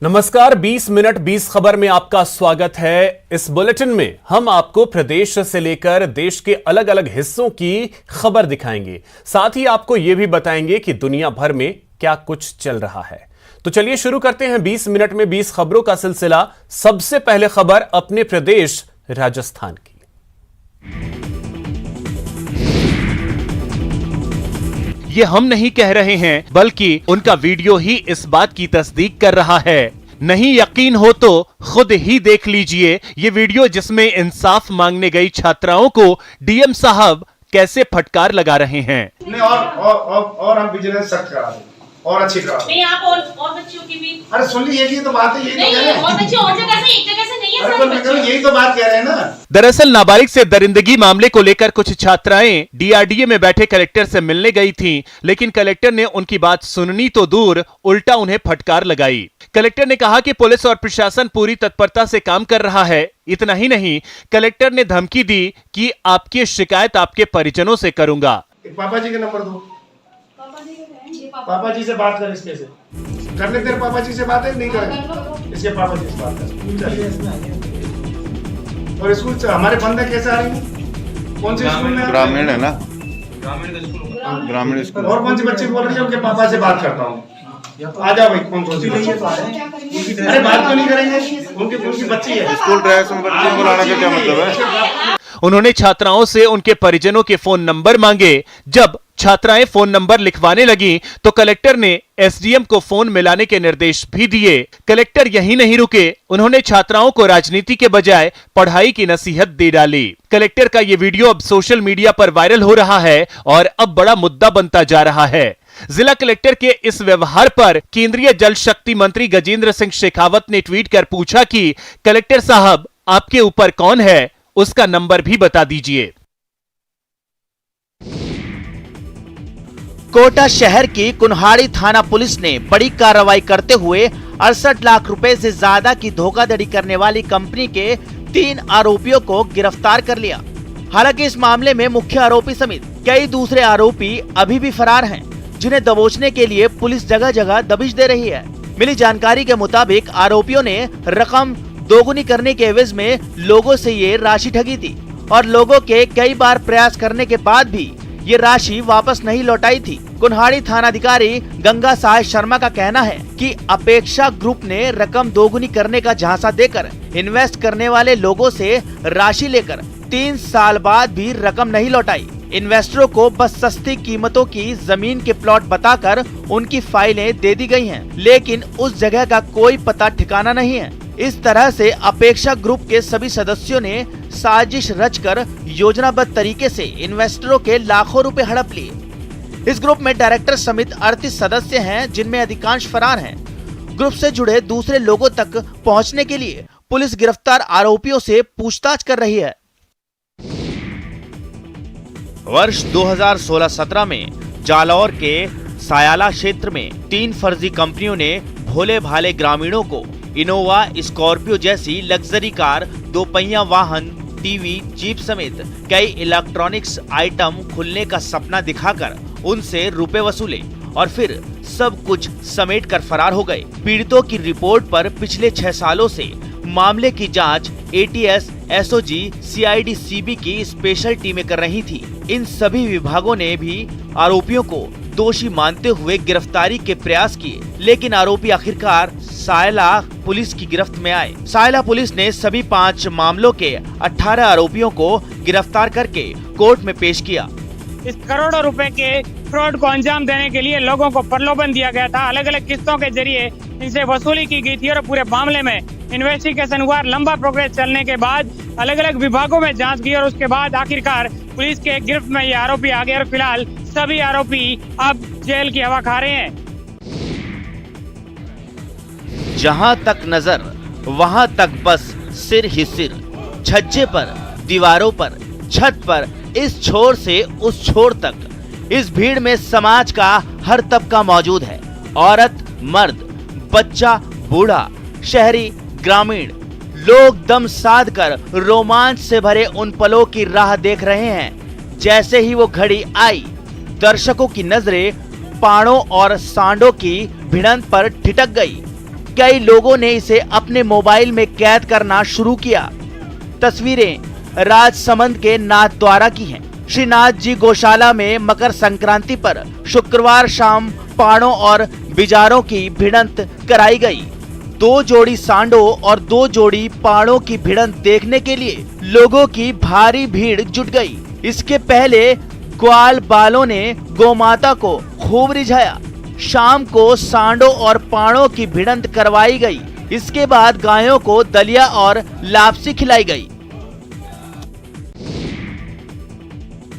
नमस्कार, 20 मिनट 20 खबर में आपका स्वागत है। इस बुलेटिन में हम आपको प्रदेश से लेकर देश के अलग अलग हिस्सों की खबर दिखाएंगे। साथ ही आपको यह भी बताएंगे कि दुनिया भर में क्या कुछ चल रहा है। तो चलिए शुरू करते हैं 20 मिनट में 20 खबरों का सिलसिला। सबसे पहले खबर अपने प्रदेश राजस्थान की। ये हम नहीं कह रहे हैं, बल्कि उनका वीडियो ही इस बात की तस्दीक कर रहा है। नहीं यकीन हो तो खुद ही देख लीजिए ये वीडियो, जिसमें इंसाफ मांगने गई छात्राओं को डीएम साहब कैसे फटकार लगा रहे हैं। नहीं और हम विजिलेंस सख्त करा दें और अच्छी करा दें। नहीं, आप और बच्चियों की भी। अरे सुन ली, यही तो बात है, यही नहीं, तो कह रहे हैं। और बच्चे और जगह से एक जगह से नहीं है। अरे मैं कह यही तो बात कह रहे हैं ना। दरअसल नाबालिग से दरिंदगी मामले को लेकर कुछ छात्राएं डीआरडीए में बैठे कलेक्टर से मिलने गई थीं, लेकिन कलेक्टर ने उनकी बात सुननी तो दूर, उल्टा उन्हें फटकार लगाई। कलेक्टर ने कहा कि पुलिस और प्रशासन पूरी तत्परता से काम कर रहा है। इतना ही नहीं, कलेक्टर ने धमकी दी कि आपकी शिकायत आपके परिजनों से करूंगा। पापा जी का नंबर दो, पापा जी से बात कर। इसके से करने तेरे पापा जी से बात है, नहीं करें इसके पापा जी से बात कर। और स्कूल से हमारे बंदे कैसे आ रही हैं? कौन सी स्कूल में? ग्रामीण है ना, ग्रामीण स्कूल। और कौन सी बच्ची बोल रही है? उनके पापा से बात करता हूँ। आ जाओ भाई, कौन सी बच्ची? अरे बात तो नहीं करेंगे, उनकी बच्ची है। स्कूल ड्रेस में बच्चे को लाने का क्या मतलब है? उन्होंने छात्राओं से उनके परिजनों के फोन नंबर मांगे। जब छात्राएं फोन नंबर लिखवाने लगी तो कलेक्टर ने एसडीएम को फोन मिलाने के निर्देश भी दिए। कलेक्टर यहीं नहीं रुके, उन्होंने छात्राओं को राजनीति के बजाय पढ़ाई की नसीहत दे डाली। कलेक्टर का ये वीडियो अब सोशल मीडिया पर वायरल हो रहा है और अब बड़ा मुद्दा बनता जा रहा है। जिला कलेक्टर के इस व्यवहार पर केंद्रीय जल शक्ति मंत्री गजेंद्र सिंह शेखावत ने ट्वीट कर पूछा कि कलेक्टर साहब, आपके ऊपर कौन है, उसका नंबर भी बता दीजिए। कोटा शहर की कुन्हाड़ी थाना पुलिस ने बड़ी कार्रवाई करते हुए 68 लाख रुपए से ज्यादा की धोखाधड़ी करने वाली कंपनी के 3 आरोपियों को गिरफ्तार कर लिया। हालांकि इस मामले में मुख्य आरोपी समेत कई दूसरे आरोपी अभी भी फरार हैं, जिन्हें दबोचने के लिए पुलिस जगह जगह दबिश दे रही है। मिली जानकारी के मुताबिक आरोपियों ने रकम दोगुनी करने के एवज में लोगों से ये राशि ठगी थी और लोगों के कई बार प्रयास करने के बाद भी ये राशि वापस नहीं लौटाई थी। कुन्हाड़ी थानाधिकारी गंगा साय शर्मा का कहना है कि अपेक्षा ग्रुप ने रकम दोगुनी करने का झांसा देकर इन्वेस्ट करने वाले लोगों से राशि लेकर 3 साल बाद भी रकम नहीं लौटाई। इन्वेस्टरों को बस सस्ती कीमतों की जमीन के प्लॉट बताकर उनकी फाइलें दे दी गई हैं, लेकिन उस जगह का कोई पता ठिकाना नहीं है। इस तरह से अपेक्षा ग्रुप के सभी सदस्यों ने साजिश रचकर योजनाबद्ध तरीके से इन्वेस्टरों के लाखों रुपए हड़प लिए। इस ग्रुप में डायरेक्टर समेत 38 सदस्य हैं, जिनमें अधिकांश फरार हैं। ग्रुप से जुड़े दूसरे लोगों तक पहुंचने के लिए पुलिस गिरफ्तार आरोपियों से पूछताछ कर रही है। वर्ष 2016-17 में जालौर के सायाला क्षेत्र में 3 फर्जी कंपनियों ने भोले भाले ग्रामीणों को इनोवा, स्कॉर्पियो जैसी लग्जरी कार, 2 पहिया वाहन, टीवी, जीप समेत कई इलेक्ट्रॉनिक्स आइटम खुलने का सपना दिखाकर उनसे रुपए वसूले और फिर सब कुछ समेट कर फरार हो गए। पीड़ितों की रिपोर्ट पर पिछले 6 सालों से मामले की जांच एटीएस, एसओजी, सीआईडी, सीबी की स्पेशल टीमें कर रही थी। इन सभी विभागों ने भी आरोपियों को दोषी मानते हुए गिरफ्तारी के प्रयास किए, लेकिन आरोपी आखिरकार सायला पुलिस की गिरफ्त में आए। सायला पुलिस ने सभी 5 मामलों के 18 आरोपियों को गिरफ्तार करके कोर्ट में पेश किया। इस करोड़ों रुपए के फ्रॉड को अंजाम देने के लिए लोगों को प्रलोभन दिया गया था। अलग अलग किस्तों के जरिए इनसे वसूली की गई थी और पूरे मामले में इन्वेस्टिगेशन हुआ। लंबा प्रोग्रेस चलने के बाद अलग अलग विभागों में जांच की और उसके बाद आखिरकार पुलिस के गिरफ्त में ये आरोपी आ गए और फिलहाल सभी आरोपी अब जेल की हवा खा रहे हैं। जहां तक नजर वहां तक बस सिर ही सिर, छज्जे पर, दीवारों पर, छत पर, इस छोर से उस छोर तक इस भीड़ में समाज का हर तबका मौजूद है। औरत, मर्द, बच्चा, बूढ़ा, शहरी, ग्रामीण, लोग दम साध कर रोमांच से भरे उन पलों की राह देख रहे हैं। जैसे ही वो घड़ी आई, दर्शकों की नजरें पाड़ों और सांडों की भिड़ंत पर ठिठक गई। कई लोगों ने इसे अपने मोबाइल में कैद करना शुरू किया। तस्वीरें राजसमंद के नाथद्वारा की हैं। श्री नाथ जी गौशाला में मकर संक्रांति पर शुक्रवार शाम पाड़ों और बिजारों की भिड़ंत कराई गई। 2 जोड़ी सांडों और 2 जोड़ी पाड़ों की भिड़ंत देखने के लिए लोगों की भारी भीड़ जुट गई। इसके पहले ग्वाल बालों ने गौमाता को खूब रिझाया। शाम को सांडों और पाड़ों की भिड़ंत करवाई गई। इसके बाद गायों को दलिया और लापसी खिलाई गई।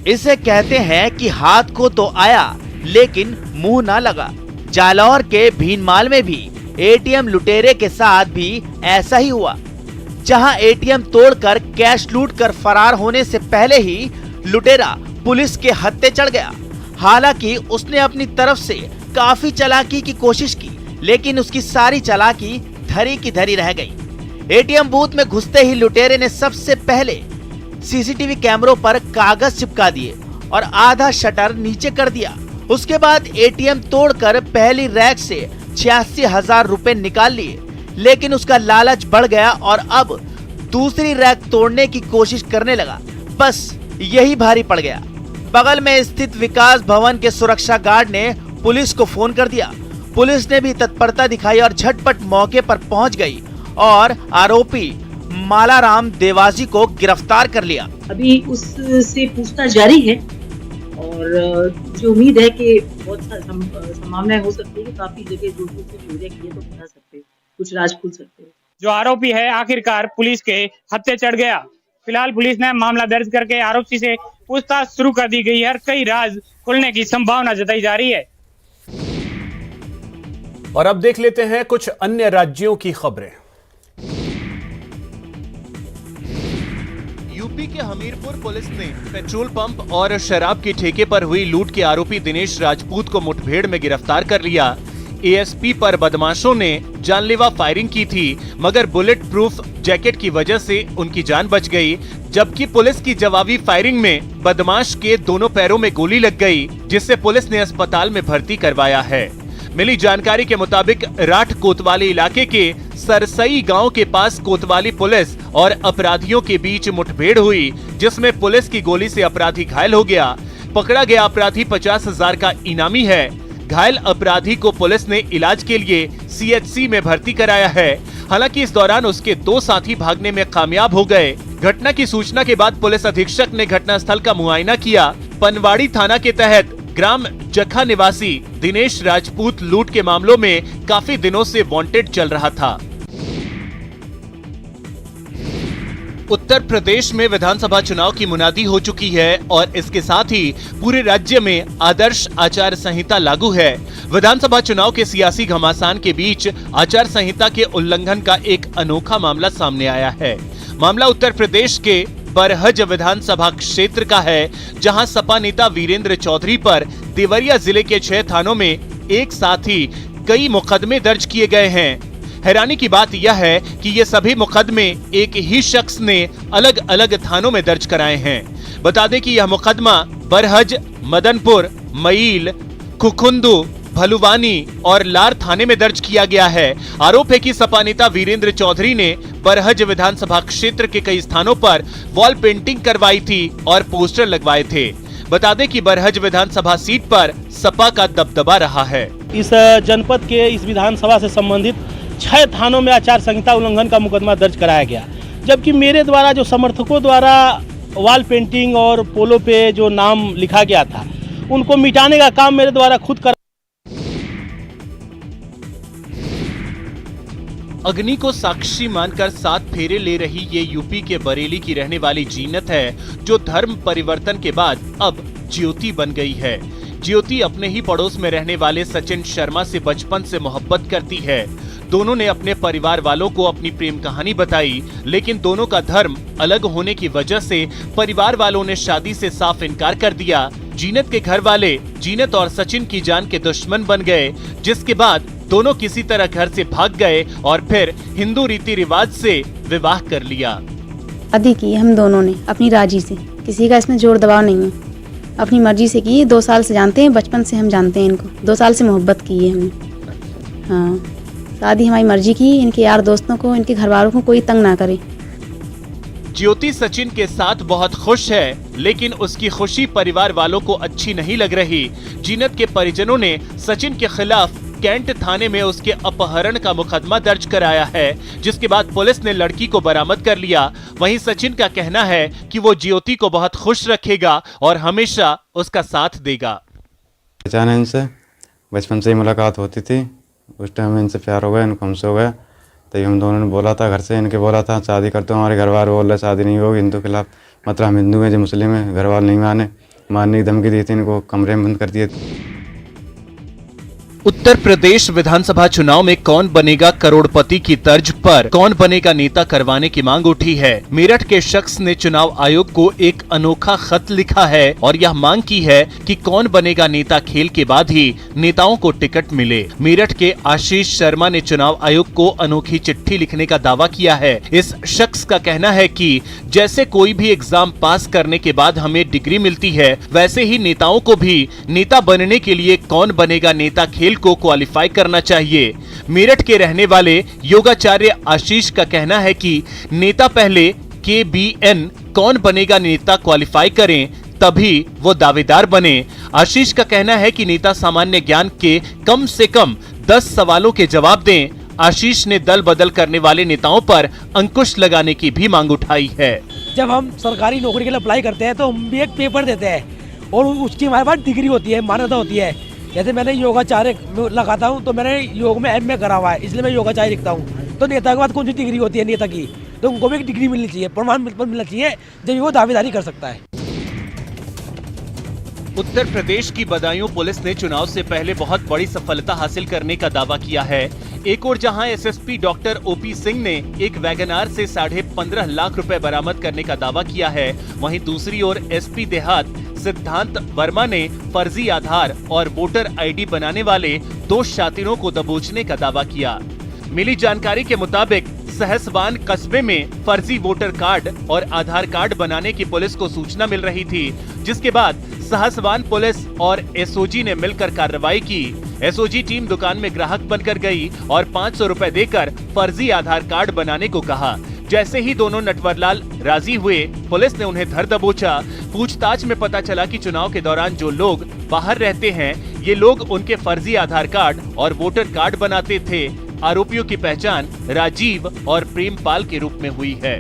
इसे कहते हैं कि हाथ को तो आया लेकिन मुंह ना लगा। जालौर के भीनमाल में भी एटीएम लुटेरे के साथ भी ऐसा ही हुआ, जहां एटीएम तोड़कर कैश लूटकर फरार होने से पहले ही लुटेरा पुलिस के हत्थे चढ़ गया। हालांकि उसने अपनी तरफ से काफी चालाकी की कोशिश की, लेकिन उसकी सारी चालाकी धरी की धरी रह गई। एटीएम बूथ में घुसते ही लुटेरे ने सबसे पहले सीसीटीवी कैमरों पर कागज चिपका दिए और आधा शटर नीचे कर दिया। उसके बाद एटीएम तोड़कर पहली रैक से 86,000 रुपए निकाल लिए, लेकिन उसका लालच बढ़ गया और अब दूसरी रैक तोड़ने की कोशिश करने लगा। बस यही भारी पड़ गया। बगल में स्थित विकास भवन के सुरक्षा गार्ड ने पुलिस को फोन कर दिया। पुलिस ने भी तत्परता दिखाई और झटपट मौके पर पहुंच गई और आरोपी मालाराम देवासी को गिरफ्तार कर लिया। अभी उससे पूछताछ जारी है और जो उम्मीद है कि बहुत संभावनाएं हो सकती है कि काफी जगह जो चोरियां की है तो बता सकते हैं, कुछ राज खुल सकते हैं। जो आरोपी है आखिरकार पुलिस के हत्थे चढ़ गया। फिलहाल पुलिस ने मामला दर्ज करके आरोपी से पूछताछ शुरू कर दी गई है और कई राज खुलने की संभावना जताई जा रही है। और अब देख लेते हैं कुछ अन्य राज्यों की खबरें। यूपी के हमीरपुर पुलिस ने पेट्रोल पंप और शराब के ठेके पर हुई लूट के आरोपी दिनेश राजपूत को मुठभेड़ में गिरफ्तार कर लिया। एएसपी पर बदमाशों ने जानलेवा फायरिंग की थी, मगर बुलेट प्रूफ जैकेट की वजह से उनकी जान बच गई, जबकि पुलिस की जवाबी फायरिंग में बदमाश के दोनों पैरों में गोली लग गई, जिससे पुलिस ने अस्पताल में भर्ती करवाया है। मिली जानकारी के मुताबिक राठ कोतवाली इलाके के सरसई गांव के पास कोतवाली पुलिस और अपराधियों के बीच मुठभेड़ हुई, जिसमें पुलिस की गोली से अपराधी घायल हो गया। पकड़ा गया अपराधी 50,000 का इनामी है। घायल अपराधी को पुलिस ने इलाज के लिए सीएचसी में भर्ती कराया है। हालांकि इस दौरान उसके 2 साथी भागने में कामयाब हो गए। घटना की सूचना के बाद पुलिस अधीक्षक ने घटनास्थल का मुआयना किया। पनवाड़ी थाना के तहत ग्राम जखा निवासी दिनेश राजपूत लूट के मामलों में काफी दिनों से वांटेड चल रहा था। उत्तर प्रदेश में विधानसभा चुनाव की मुनादी हो चुकी है और इसके साथ ही पूरे राज्य में आदर्श आचार संहिता लागू है। विधानसभा चुनाव के सियासी घमासान के बीच आचार संहिता के उल्लंघन का एक अनोखा मामला सामने आया है। मामला उत्तर प्रदेश के बरहज विधानसभा क्षेत्र का है, जहां सपा नेता वीरेंद्र चौधरी पर देवरिया जिले के 6 थानों में एक साथ ही कई मुकदमे दर्ज किए गए हैं। हैरानी की बात यह है कि ये सभी मुकदमे एक ही शख्स ने अलग अलग थानों में दर्ज कराए हैं। बता दें कि यह मुकदमा बरहज, मदनपुर, मईल, खुखुंदू, भलुवानी और लार थाने में दर्ज किया गया है। आरोप है कि सपा नेता वीरेंद्र चौधरी ने बरहज विधानसभा क्षेत्र के कई स्थानों पर वॉल पेंटिंग करवाई थी और पोस्टर लगवाए थे। बता दें कि बरहज विधानसभा सीट पर सपा का दबदबा रहा है। इस जनपद के इस विधानसभा से संबंधित 6 थानों में आचार संहिता उल्लंघन का मुकदमा दर्ज कराया गया, जबकि मेरे द्वारा जो समर्थकों द्वारा वॉल पेंटिंग और पोलो पे जो नाम लिखा गया था उनको मिटाने का काम मेरे द्वारा खुद कर। अग्नि को साक्षी मानकर 7 फेरे ले रही ये यूपी के बरेली की रहने वाली जीनत है, जो धर्म परिवर्तन के बाद अब ज्योति बन गई है। ज्योति अपने ही पड़ोस में रहने वाले सचिन शर्मा से बचपन से मोहब्बत करती है। दोनों ने अपने परिवार वालों को अपनी प्रेम कहानी बताई, लेकिन दोनों का धर्म अलग होने की वजह से परिवार वालों ने शादी से साफ इनकार कर दिया। जीनत के घर वाले जीनत और सचिन की जान के दुश्मन बन गए, जिसके बाद दोनों किसी तरह घर से भाग गए और फिर हिंदू रीति रिवाज से विवाह कर लिया। शादी की हम दोनों ने अपनी राजी से, किसी का इसमें जोर दबाव नहीं है, अपनी मर्जी से की। 2 साल से जानते हैं, बचपन से हम जानते हैं इनको, 2 साल से मोहब्बत की है हमने। हाँ, शादी हमारी मर्जी की, इनके यार दोस्तों को, इनके घर वालों को कोई तंग ना करे। ज्योति सचिन के साथ बहुत खुश है, लेकिन उसकी खुशी परिवार वालों को अच्छी नहीं लग रही। जीनत के परिजनों ने सचिन के खिलाफ कैंट थाने में उसके अपहरण का मुकदमा दर्ज कराया है, जिसके बाद पुलिस ने लड़की को बरामद कर लिया। वहीं सचिन का कहना है कि वो ज्योति को बहुत खुश रखेगा और हमेशा उसका साथ देगा। पहचाना इनसे, बचपन से ही मुलाकात होती थी, उस टाइम इनसे प्यार हो गया, इनको हमसे हो गया। तो हम दोनों ने बोला था, घर से इनके बोला था शादी करते हो। हमारे घर वाले बोल रहे शादी नहीं होगी, हिंदू खिलाफ, मतलब हम हिंदू हैं जो मुस्लिम है, घर वाले नहीं मानने की धमकी दी थी, इनको कमरे में बंद कर दिए। उत्तर प्रदेश विधानसभा चुनाव में कौन बनेगा करोड़पति की तर्ज पर कौन बनेगा नेता करवाने की मांग उठी है। मेरठ के शख्स ने चुनाव आयोग को एक अनोखा खत लिखा है और यह मांग की है कि कौन बनेगा नेता खेल के बाद ही नेताओं को टिकट मिले। मेरठ के आशीष शर्मा ने चुनाव आयोग को अनोखी चिट्ठी लिखने का दावा किया है। इस शख्स का कहना है कि जैसे कोई भी एग्जाम पास करने के बाद हमें डिग्री मिलती है, वैसे ही नेताओं को भी नेता बनने के लिए कौन बनेगा नेता खेल को क्वालिफाई करना चाहिए। मेरठ के रहने वाले योगाचार्य आशीष का कहना है कि नेता पहले KBN कौन बनेगा नेता क्वालिफाई करें, तभी वो दावेदार बने। आशीष का कहना है कि नेता सामान्य ज्ञान के कम से कम 10 सवालों के जवाब दें। आशीष ने दल बदल करने वाले नेताओं पर अंकुश लगाने की भी मांग उठाई है। जब हम सरकारी नौकरी के लिए अप्लाई करते हैं तो हम भी एक पेपर देते हैं और उसकी हमारे पास डिग्री होती है, मान्यता होती है। जैसे मैंने योगाचार्य लगाता हूँ तो मैंने योग में MA करा हुआ है, इसलिए मैं योगाचार्य लिखता हूँ। तो नेता के बाद कौन सी डिग्री होती है नेता की, तो उनको भी एक डिग्री मिलनी चाहिए, प्रमाण पत्र मिलना चाहिए, जब वो दावेदारी कर सकता है। उत्तर प्रदेश की बदायूं पुलिस ने चुनाव से पहले बहुत बड़ी सफलता हासिल करने का दावा किया है। एक और जहां SSP डॉक्टर OP सिंह ने एक वैगनार से 15.5 लाख रुपए बरामद करने का दावा किया है, वहीं दूसरी ओर SP देहात सिद्धांत वर्मा ने फर्जी आधार और वोटर ID बनाने वाले 2 शातिरों को दबोचने का दावा किया। मिली जानकारी के मुताबिक सहसवान कस्बे में फर्जी वोटर कार्ड और आधार कार्ड बनाने की पुलिस को सूचना मिल रही थी, जिसके बाद सहसवान पुलिस और SOG ने मिलकर कार्रवाई की। SOG टीम दुकान में ग्राहक बनकर गई और 500 रुपए देकर फर्जी आधार कार्ड बनाने को कहा। जैसे ही दोनों नटवरलाल राजी हुए, पुलिस ने उन्हें धर दबोचा। पूछताछ में पता चला कि चुनाव के दौरान जो लोग बाहर रहते हैं, ये लोग उनके फर्जी आधार कार्ड और वोटर कार्ड बनाते थे। आरोपियों की पहचान राजीव और प्रेमपाल के रूप में हुई है।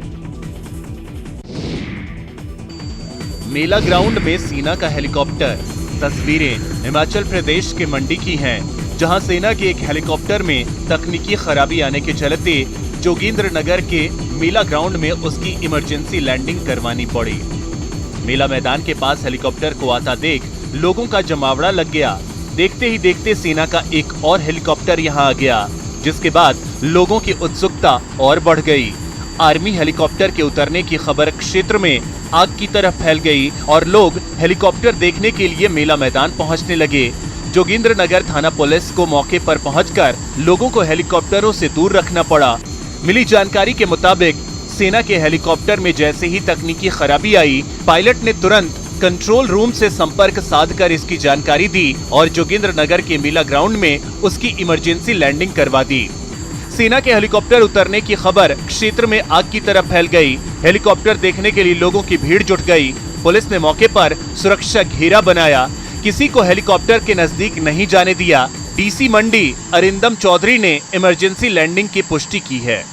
मेला ग्राउंड में सेना का हेलीकॉप्टर। तस्वीरें हिमाचल प्रदेश के मंडी की हैं, जहां सेना के एक हेलीकॉप्टर में तकनीकी खराबी आने के चलते जोगिंद्र नगर के मेला ग्राउंड में उसकी इमरजेंसी लैंडिंग करवानी पड़ी। मेला मैदान के पास हेलीकॉप्टर को आता देख लोगों का जमावड़ा लग गया। देखते ही देखते सेना का एक और हेलीकॉप्टर यहां आ गया, जिसके बाद लोगों की उत्सुकता और बढ़ गई। आर्मी हेलीकॉप्टर के उतरने की खबर क्षेत्र में आग की तरह फैल गई और लोग हेलीकॉप्टर देखने के लिए मेला मैदान पहुंचने लगे। जोगिंद्र नगर थाना पुलिस को मौके पर पहुंचकर लोगों को हेलीकॉप्टरों से दूर रखना पड़ा। मिली जानकारी के मुताबिक सेना के हेलीकॉप्टर में जैसे ही तकनीकी खराबी आई, पायलट ने तुरंत कंट्रोल रूम से संपर्क साधकर इसकी जानकारी दी और जोगिंद्र नगर के मेला ग्राउंड में उसकी इमरजेंसी लैंडिंग करवा दी। सेना के हेलीकॉप्टर उतरने की खबर क्षेत्र में आग की तरह फैल गई। हेलीकॉप्टर देखने के लिए लोगों की भीड़ जुट गई। पुलिस ने मौके पर सुरक्षा घेरा बनाया, किसी को हेलीकॉप्टर के नजदीक नहीं जाने दिया। DC मंडी अरिंदम चौधरी ने इमरजेंसी लैंडिंग की पुष्टि की है।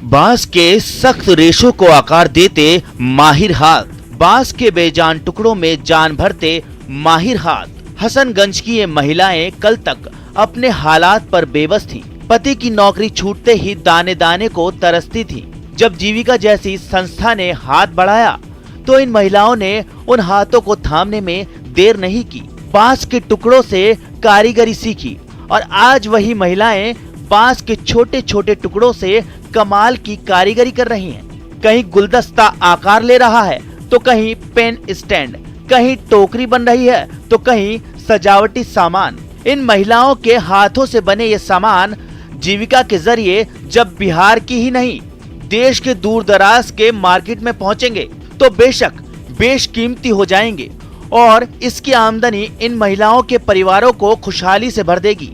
बांस के सख्त रेशों को आकार देते माहिर हाथ, बांस के बेजान टुकड़ों में जान भरते माहिर हाथ। हसनगंज की ये महिलाएं कल तक अपने हालात पर बेबस थीं। पति की नौकरी छूटते ही दाने दाने को तरसती थीं। जब जीविका जैसी संस्था ने हाथ बढ़ाया तो इन महिलाओं ने उन हाथों को थामने में देर नहीं की। बांस के टुकड़ों से कारीगरी सीखी और आज वही महिलाएं बांस के छोटे छोटे टुकड़ों से कमाल की कारीगरी कर रही हैं। कहीं गुलदस्ता आकार ले रहा है तो कहीं पेन स्टैंड, कहीं टोकरी बन रही है तो कहीं सजावटी सामान। इन महिलाओं के हाथों से बने ये सामान जीविका के जरिए जब बिहार की ही नहीं देश के दूर दराज के मार्केट में पहुंचेंगे तो बेशक बेशकीमती हो जाएंगे और इसकी आमदनी इन महिलाओं के परिवारों को खुशहाली से भर देगी।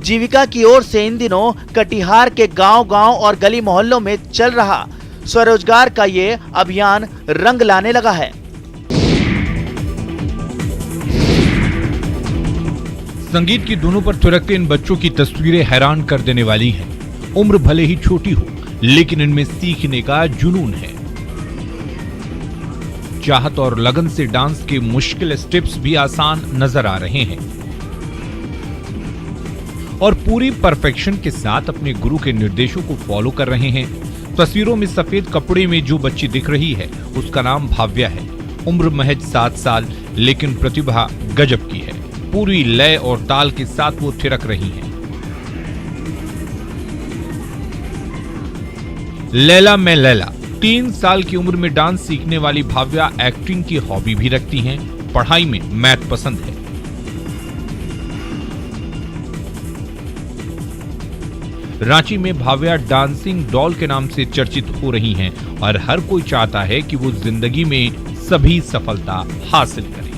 जीविका की ओर से इन दिनों कटिहार के गांव-गांव और गली मोहल्लों में चल रहा स्वरोजगार का ये अभियान रंग लाने लगा है। संगीत की धुनों पर थिरकते इन बच्चों की तस्वीरें हैरान कर देने वाली हैं। उम्र भले ही छोटी हो, लेकिन इनमें सीखने का जुनून है। चाहत और लगन से डांस के मुश्किल स्टेप्स भी आसान नजर आ रहे हैं और पूरी परफेक्शन के साथ अपने गुरु के निर्देशों को फॉलो कर रहे हैं। तस्वीरों में सफेद कपड़े में जो बच्ची दिख रही है उसका नाम भाव्या है। उम्र महज 7 साल, लेकिन प्रतिभा गजब की है। पूरी लय और ताल के साथ वो थिरक रही हैं। लैला मैं लैला 3 साल की उम्र में डांस सीखने वाली भाव्या एक्टिंग की हॉबी भी रखती हैं। पढ़ाई में मैथ पसंद है। रांची में भाव्या डांसिंग डॉल के नाम से चर्चित हो रही हैं और हर कोई चाहता है कि वो जिंदगी में सभी सफलता हासिल करे।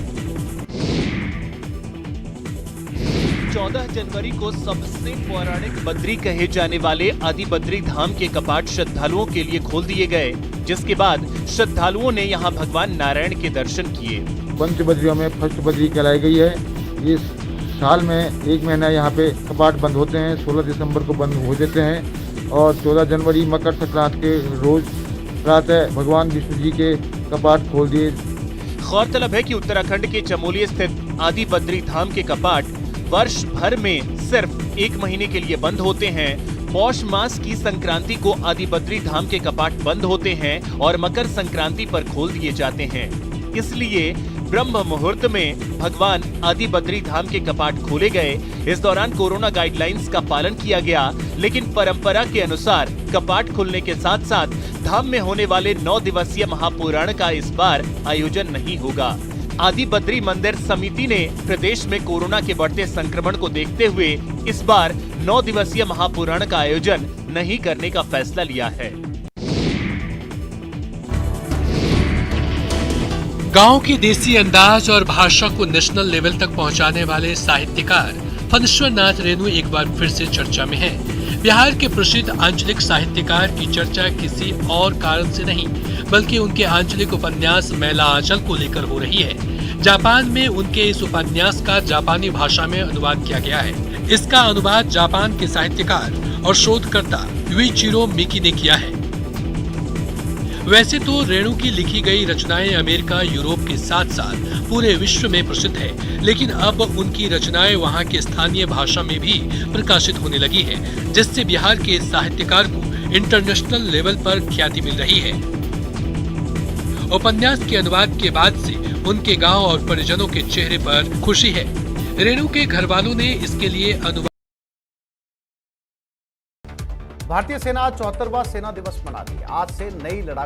14 जनवरी को सबसे पौराणिक बद्री कहे जाने वाले आदि बद्री धाम के कपाट श्रद्धालुओं के लिए खोल दिए गए, जिसके बाद श्रद्धालुओं ने यहां भगवान नारायण के दर्शन किए। पंच बद्रियों में फर्स्ट बद्री कहलाई गई है। इस साल में 1 महीना यहाँ पे कपाट बंद होते हैं। 16 दिसंबर को बंद हो जाते हैं और 14 जनवरी मकर संक्रांति के रोज प्रातः भगवान विष्णु जी के कपाट खोल दिए। गौरतलब है कि उत्तराखंड के चमोली स्थित आदि बद्री धाम के कपाट वर्ष भर में सिर्फ 1 महीने के लिए बंद होते हैं। पौष मास की संक्रांति को आदि बद्री धाम के कपाट बंद होते हैं और मकर संक्रांति पर खोल दिए जाते हैं। इसलिए ब्रह्म मुहूर्त में भगवान आदि बद्री धाम के कपाट खोले गए। इस दौरान कोरोना गाइडलाइंस का पालन किया गया, लेकिन परंपरा के अनुसार कपाट खुलने के साथ साथ धाम में होने वाले 9 दिवसीय महापुराण का इस बार आयोजन नहीं होगा। आदि बद्री मंदिर समिति ने प्रदेश में कोरोना के बढ़ते संक्रमण को देखते हुए इस बार 9 दिवसीय महापुराण का आयोजन नहीं करने का फैसला लिया है। गांव की देसी अंदाज और भाषा को नेशनल लेवल तक पहुंचाने वाले साहित्यकार फणीश्वर नाथ रेणु एक बार फिर से चर्चा में हैं। बिहार के प्रसिद्ध आंचलिक साहित्यकार की चर्चा किसी और कारण से नहीं, बल्कि उनके आंचलिक उपन्यास मैला आंचल को लेकर हो रही है। जापान में उनके इस उपन्यास का जापानी भाषा में अनुवाद किया गया है। इसका अनुवाद जापान के साहित्यकार और शोधकर्ता युइचिरो मिकी ने किया है। वैसे तो रेणु की लिखी गई रचनाएं अमेरिका, यूरोप के साथ साथ पूरे विश्व में प्रसिद्ध है, लेकिन अब उनकी रचनाएं वहां के स्थानीय भाषा में भी प्रकाशित होने लगी है, जिससे बिहार के साहित्यकार को इंटरनेशनल लेवल पर ख्याति मिल रही है। उपन्यास के अनुवाद के बाद से उनके गांव और परिजनों के चेहरे पर खुशी है। रेणु के घर वालों ने इसके लिए अनुवाद। भारतीय सेना 74वां सेना दिवस मना रही है। आज से नई लड़ाकू